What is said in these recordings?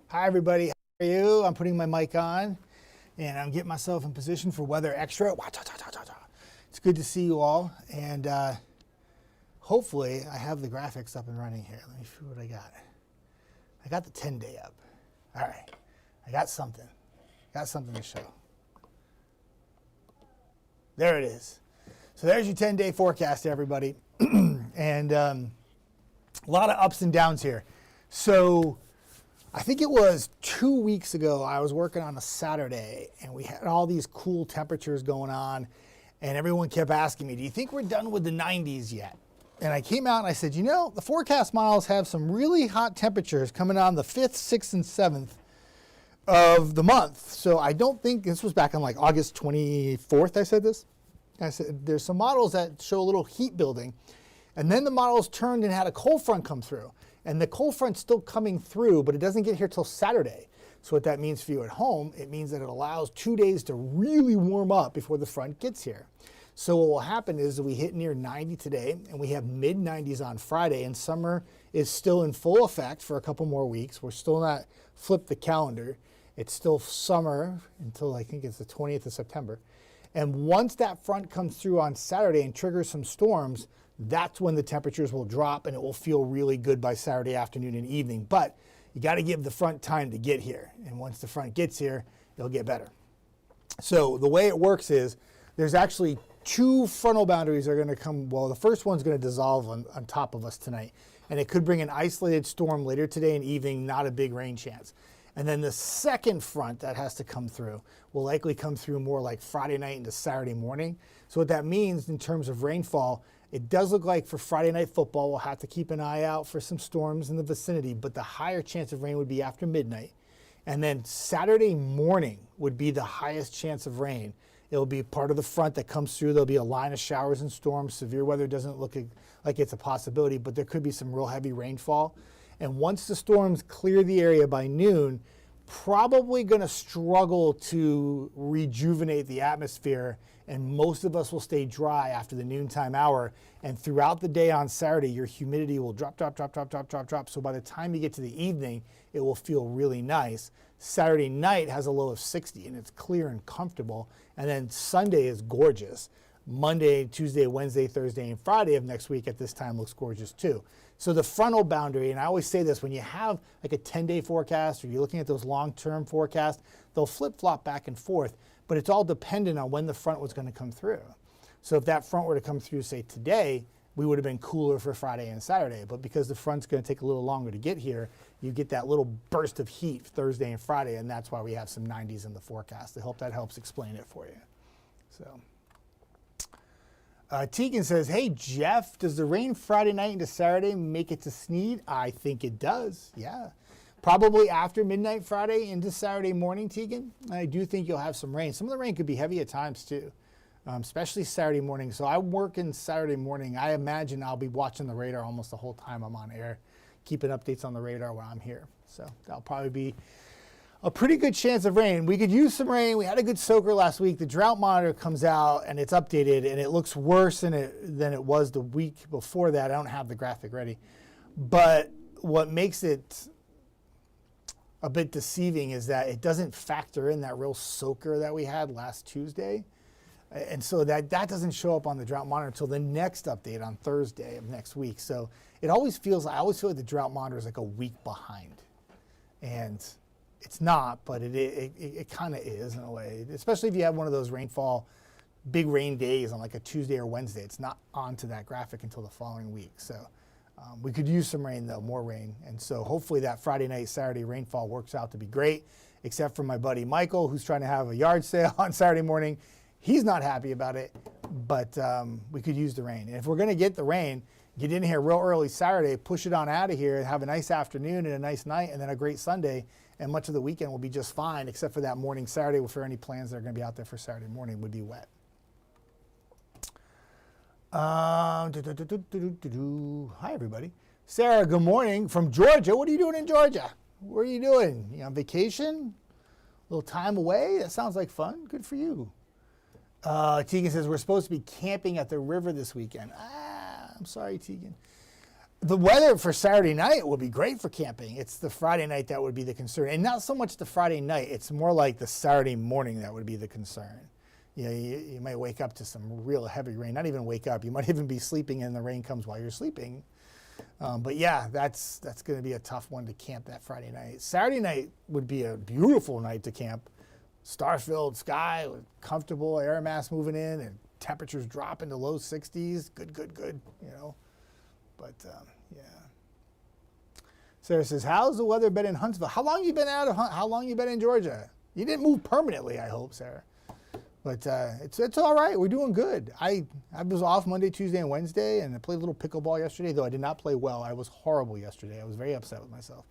Hi everybody, how are you? I'm putting my mic on and I'm getting myself in position for Weather Extra. It's good to see you all, and hopefully I have the graphics up and running here. Let me see what I got. I got the 10-day up. All right, I got something to show. There it is. So there's your 10-day forecast, everybody. And a lot of ups and downs here. So I think it was 2 weeks ago, I was working on a Saturday and we had all these cool temperatures going on, and everyone kept asking me, do you think we're done with the 90s yet? And I came out and I said, you know, the forecast models have some really hot temperatures coming on the 5th, 6th, and 7th of the month. So I don't think, this was back on like August 24th I said this. I said, there's some models that show a little heat building. And then the models turned and had a cold front come through. And the cold front's still coming through, but it doesn't get here till Saturday. So what that means for you at home, it means that it allows 2 days to really warm up before the front gets here. So what will happen is that we hit near 90 today, and we have mid-90s on Friday, and summer is still in full effect for a couple more weeks. We're still not flipped the calendar. It's still summer until I think it's the 20th of September. And once that front comes through on Saturday and triggers some storms, that's when the temperatures will drop and it will feel really good by Saturday afternoon and evening. But you got to give the front time to get here. And once the front gets here, it'll get better. So the way it works is there's actually two frontal boundaries that are going to come. Well, the first one's going to dissolve on top of us tonight. And it could bring an isolated storm later today and evening, not a big rain chance. And then the second front that has to come through will likely come through more like Friday night into Saturday morning. So what that means in terms of rainfall, it does look like for Friday night football, we'll have to keep an eye out for some storms in the vicinity, but the higher chance of rain would be after midnight. And then Saturday morning would be the highest chance of rain. It'll be part of the front that comes through. There'll be a line of showers and storms. Severe weather doesn't look like it's a possibility, but there could be some real heavy rainfall. And once the storms clear the area by noon, probably going to struggle to rejuvenate the atmosphere, and most of us will stay dry after the noontime hour. And throughout the day on Saturday, your humidity will drop. So by the time you get to the evening, it will feel really nice. Saturday night has a low of 60 and it's clear and comfortable. And then Sunday is gorgeous. Monday, Tuesday, Wednesday, Thursday, and Friday of next week at this time looks gorgeous too. So the frontal boundary, and I always say this, when you have like a 10-day forecast or you're looking at those long-term forecasts, they'll flip-flop back and forth, but it's all dependent on when the front was going to come through. So if that front were to come through, say today, we would have been cooler for Friday and Saturday, but because the front's going to take a little longer to get here, you get that little burst of heat Thursday and Friday, and that's why we have some 90s in the forecast. I hope that helps explain it for you. So. Tegan says, hey, Jeff, does the rain Friday night into Saturday make it to Sneed? I think it does, yeah. Probably after midnight Friday into Saturday morning, Tegan. I do think you'll have some rain. Some of the rain could be heavy at times, too, especially Saturday morning. So I'm working Saturday morning. I imagine I'll be watching the radar almost the whole time I'm on air, keeping updates on the radar while I'm here. So that'll probably be a pretty good chance of rain. We could use some rain. We had a good soaker last week. The drought monitor comes out and it's updated and it looks worse than it was the week before that. I don't have the graphic ready. But what makes it a bit deceiving is that it doesn't factor in that real soaker that we had last Tuesday. And so that doesn't show up on the drought monitor until the next update on Thursday of next week. So I always feel like the drought monitor is like a week behind. And it's not, but it kind of is in a way, especially if you have one of those big rain days on like a Tuesday or Wednesday. It's not onto that graphic until the following week. So we could use some rain though, more rain. And so hopefully that Friday night, Saturday rainfall works out to be great, except for my buddy Michael, who's trying to have a yard sale on Saturday morning. He's not happy about it, but we could use the rain. And if we're going to get the rain, get in here real early Saturday, push it on out of here, and have a nice afternoon and a nice night, and then a great Sunday. And much of the weekend will be just fine, except for that morning Saturday, for any plans that are going to be out there for Saturday morning would be wet. Hi, everybody. Sarah, good morning from Georgia. What are you doing in Georgia? What are you doing? You on vacation? A little time away? That sounds like fun. Good for you. Tegan says, we're supposed to be camping at the river this weekend. I'm sorry, Tegan. The weather for Saturday night would be great for camping. It's the Friday night that would be the concern. And not so much the Friday night. It's more like the Saturday morning that would be the concern. You know, you might wake up to some real heavy rain. Not even wake up. You might even be sleeping and the rain comes while you're sleeping. But yeah, that's going to be a tough one to camp that Friday night. Saturday night would be a beautiful night to camp. Star-filled sky with comfortable air mass moving in and temperatures dropping to low 60s. Good, you know. But, yeah. Sarah says, how's the weather been in Huntsville? How long you been out of How long you been in Georgia? You didn't move permanently, I hope, Sarah. But it's all right. We're doing good. I was off Monday, Tuesday, and Wednesday, and I played a little pickleball yesterday, though I did not play well. I was horrible yesterday. I was very upset with myself.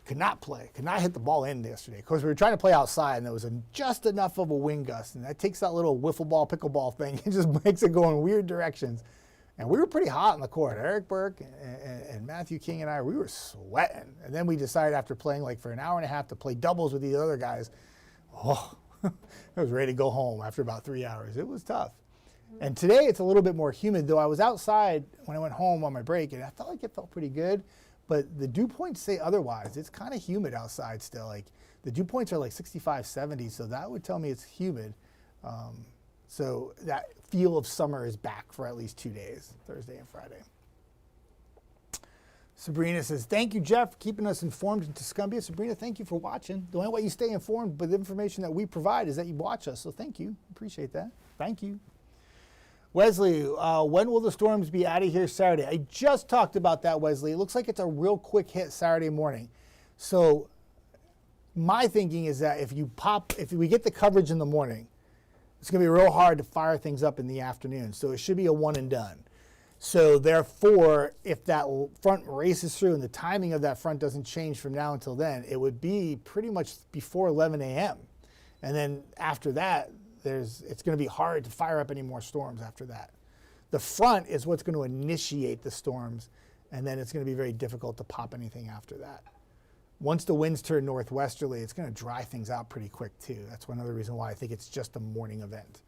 Could not play. Could not hit the ball in yesterday. Of course, we were trying to play outside, and there was just enough of a wind gust, and that takes that little wiffle ball, pickleball thing and just makes it go in weird directions. And we were pretty hot in the court. Eric Burke and Matthew King and I, we were sweating. And then we decided after playing like for an hour and a half to play doubles with these other guys. Oh, I was ready to go home after about 3 hours. It was tough. And today it's a little bit more humid, though I was outside when I went home on my break, and I felt like it felt pretty good. But the dew points say otherwise. It's kind of humid outside still. Like the dew points are like 65, 70, so that would tell me it's humid. So that feel of summer is back for at least 2 days, Thursday and Friday. Sabrina says, thank you, Jeff, for keeping us informed in Tuscumbia. Sabrina, thank you for watching. The only way you stay informed with the information that we provide is that you watch us, so thank you. Appreciate that. Thank you. Wesley, when will the storms be out of here Saturday? I just talked about that, Wesley. It looks like it's a real quick hit Saturday morning. So my thinking is that if we get the coverage in the morning, it's going to be real hard to fire things up in the afternoon. So it should be a one and done. So therefore, if that front races through and the timing of that front doesn't change from now until then, it would be pretty much before 11 a.m. And then after that, it's going to be hard to fire up any more storms after that. The front is what's going to initiate the storms, and then it's going to be very difficult to pop anything after that. Once the winds turn northwesterly, it's going to dry things out pretty quick too. That's one other reason why I think it's just a morning event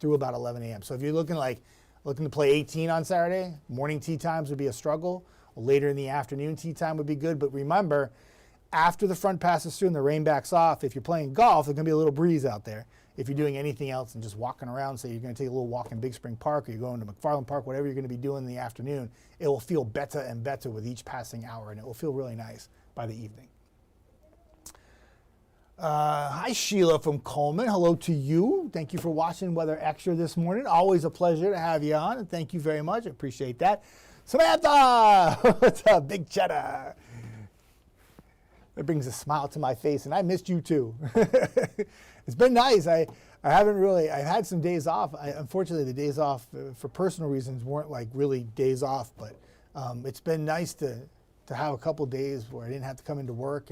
through about 11 a.m. So if you're looking to play 18 on Saturday, morning tee times would be a struggle. Later in the afternoon tee time would be good. But remember, after the front passes through and the rain backs off, if you're playing golf, there's going to be a little breeze out there. If you're doing anything else and just walking around, say you're going to take a little walk in Big Spring Park or you're going to McFarland Park, whatever you're going to be doing in the afternoon, it will feel better and better with each passing hour, and it will feel really nice by the evening. Hi, Sheila from Coleman. Hello to you. Thank you for watching Weather Extra this morning. Always a pleasure to have you on, and thank you very much. I appreciate that. Samantha! What's up, Big Cheddar? That brings a smile to my face, and I missed you too. It's been nice. I've had some days off. Unfortunately, the days off for personal reasons weren't like really days off, but it's been nice to have a couple days where I didn't have to come into work.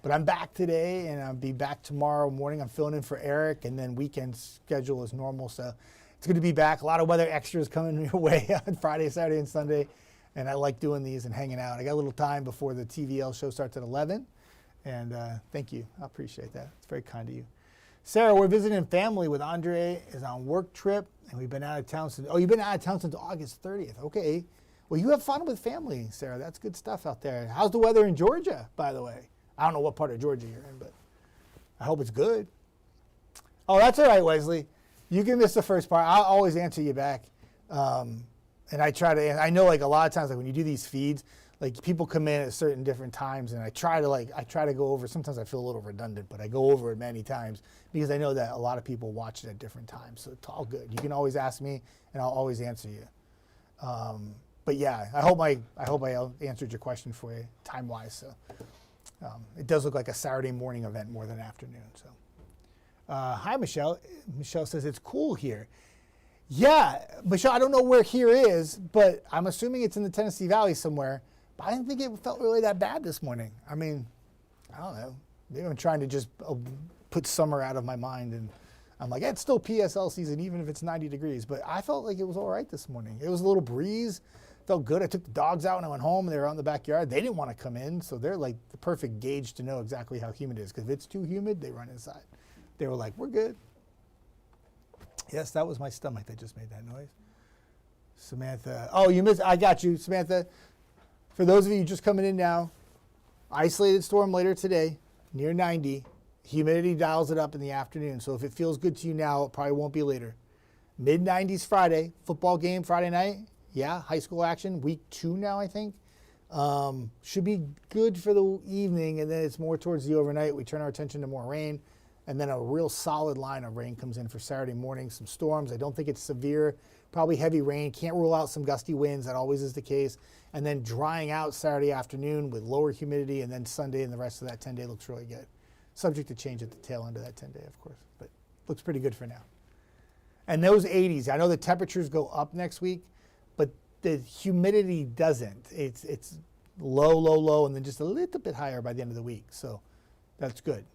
But I'm back today, and I'll be back tomorrow morning. I'm filling in for Eric, and then weekend schedule is normal. So it's good to be back. A lot of weather extras coming your way on Friday, Saturday, and Sunday. And I like doing these and hanging out. I got a little time before the TVL show starts at 11. And thank you. I appreciate that. It's very kind of you. Sarah, we're visiting family with Andre. Is on work trip, and we've been out of town since. Oh, you've been out of town since August 30th. Okay. Well, you have fun with family, Sarah. That's good stuff out there. How's the weather in Georgia, by the way? I don't know what part of Georgia you're in, but I hope it's good. Oh, that's all right, Wesley. You can miss the first part. I'll always answer you back. And I try to. I know, like a lot of times, like when you do these feeds, like people come in at certain different times, and I try to go over. Sometimes I feel a little redundant, but I go over it many times because I know that a lot of people watch it at different times. So it's all good. You can always ask me, and I'll always answer you. But yeah, I hope I answered your question for you time-wise. So it does look like a Saturday morning event more than afternoon. So hi, Michelle. Michelle says it's cool here. Yeah, Michelle, I don't know where here is, but I'm assuming it's in the Tennessee Valley somewhere. But I didn't think it felt really that bad this morning. I mean, I don't know. Maybe I'm trying to just put summer out of my mind, and I'm like, it's still PSL season, even if it's 90 degrees. But I felt like it was all right this morning. It was a little breeze. Felt good. I took the dogs out when I went home, and they were out in the backyard. They didn't want to come in, so they're like the perfect gauge to know exactly how humid it is. Because if it's too humid, they run inside. They were like, we're good. Yes, that was my stomach that just made that noise. Samantha. Oh, you missed. I got you, Samantha. For those of you just coming in now, isolated storm later today, near 90. Humidity dials it up in the afternoon. So if it feels good to you now, it probably won't be later. Mid-90s Friday. Football game Friday night. Yeah, high school action. Week 2 now, I think. Should be good for the evening, and then it's more towards the overnight. We turn our attention to more rain, and then a real solid line of rain comes in for Saturday morning. Some storms. I don't think it's severe. Probably heavy rain. Can't rule out some gusty winds. That always is the case. And then drying out Saturday afternoon with lower humidity, and then Sunday and the rest of that 10-day looks really good. Subject to change at the tail end of that 10-day, of course, but looks pretty good for now. And those 80s, I know the temperatures go up next week, but the humidity doesn't. It's low, low, low, and then just a little bit higher by the end of the week. So that's good.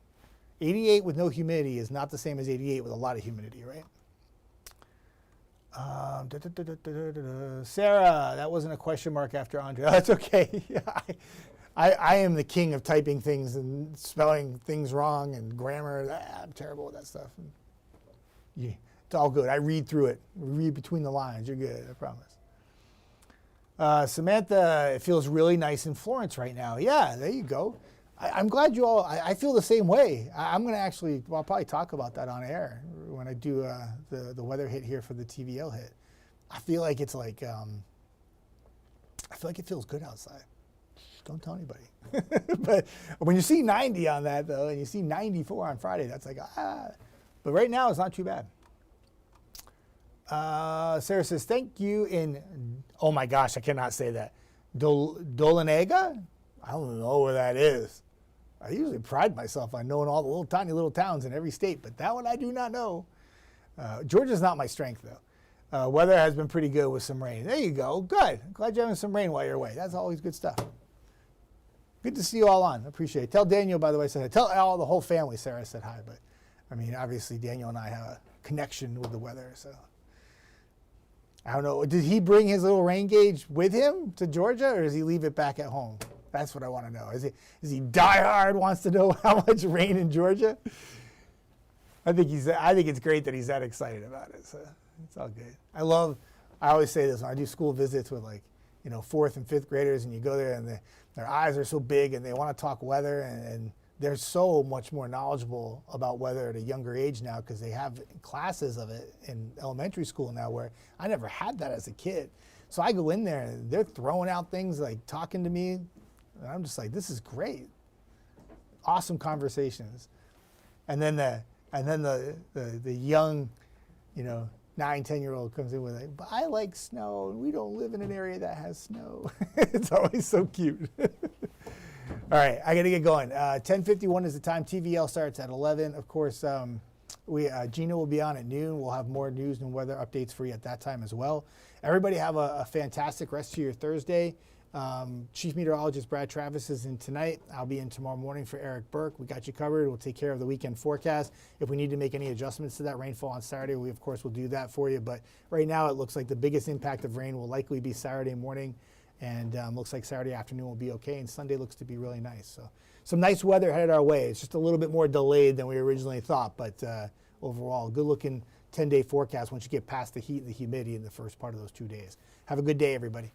88 with no humidity is not the same as 88 with a lot of humidity, right? Sarah, that wasn't a question mark after Andre. Oh, that's okay. I am the king of typing things and spelling things wrong and grammar. I'm terrible with that stuff. Yeah, it's all good. I read through it. Read between the lines. You're good, I promise. Samantha, it feels really nice in Florence right now. Yeah, there you go. I'm glad you all, I feel the same way. I'm going to actually, well, I'll probably talk about that on air when I do the weather hit here for the TVL hit. I feel like it's like, I feel like it feels good outside. Don't tell anybody. But when you see 90 on that, though, and you see 94 on Friday, that's like, ah. But right now, it's not too bad. Sarah says, thank you in, oh my gosh, I cannot say that. Dolenega? I don't know where that is. I usually pride myself on knowing all the little tiny little towns in every state, but that one I do not know. Georgia's not my strength, though. Weather has been pretty good with some rain. There you go. Good. Glad you're having some rain while you're away. That's always good stuff. Good to see you all on. Appreciate it. Tell Daniel, by the way, said hi. Tell all the whole family Sarah said hi. But, I mean, obviously Daniel and I have a connection with the weather, so. I don't know. Did he bring his little rain gauge with him to Georgia, or does he leave it back at home? That's what I want to know. Is he diehard, wants to know how much rain in Georgia? I think it's great that he's that excited about it. So it's all good. I always say this when I do school visits with 4th and 5th graders, and you go there and their eyes are so big and they want to talk weather, and they're so much more knowledgeable about weather at a younger age now because they have classes of it in elementary school now, where I never had that as a kid. So I go in there and they're throwing out things, like talking to me, and I'm just like, this is great. Awesome conversations. And then the young, 9, 10-year-old comes in with like, but I like snow and we don't live in an area that has snow. It's always so cute. All right, I got to get going. 10:51 is the time. TVL starts at 11. Of course, Gina will be on at noon. We'll have more news and weather updates for you at that time as well. Everybody have a fantastic rest of your Thursday. Chief Meteorologist Brad Travis is in tonight. I'll be in tomorrow morning for Eric Burke. We got you covered. We'll take care of the weekend forecast. If we need to make any adjustments to that rainfall on Saturday, we, of course, will do that for you. But right now, it looks like the biggest impact of rain will likely be Saturday morning. And looks like Saturday afternoon will be okay, and Sunday looks to be really nice. So some nice weather headed our way. It's just a little bit more delayed than we originally thought, but overall, good-looking 10-day forecast once you get past the heat and the humidity in the first part of those 2 days. Have a good day, everybody.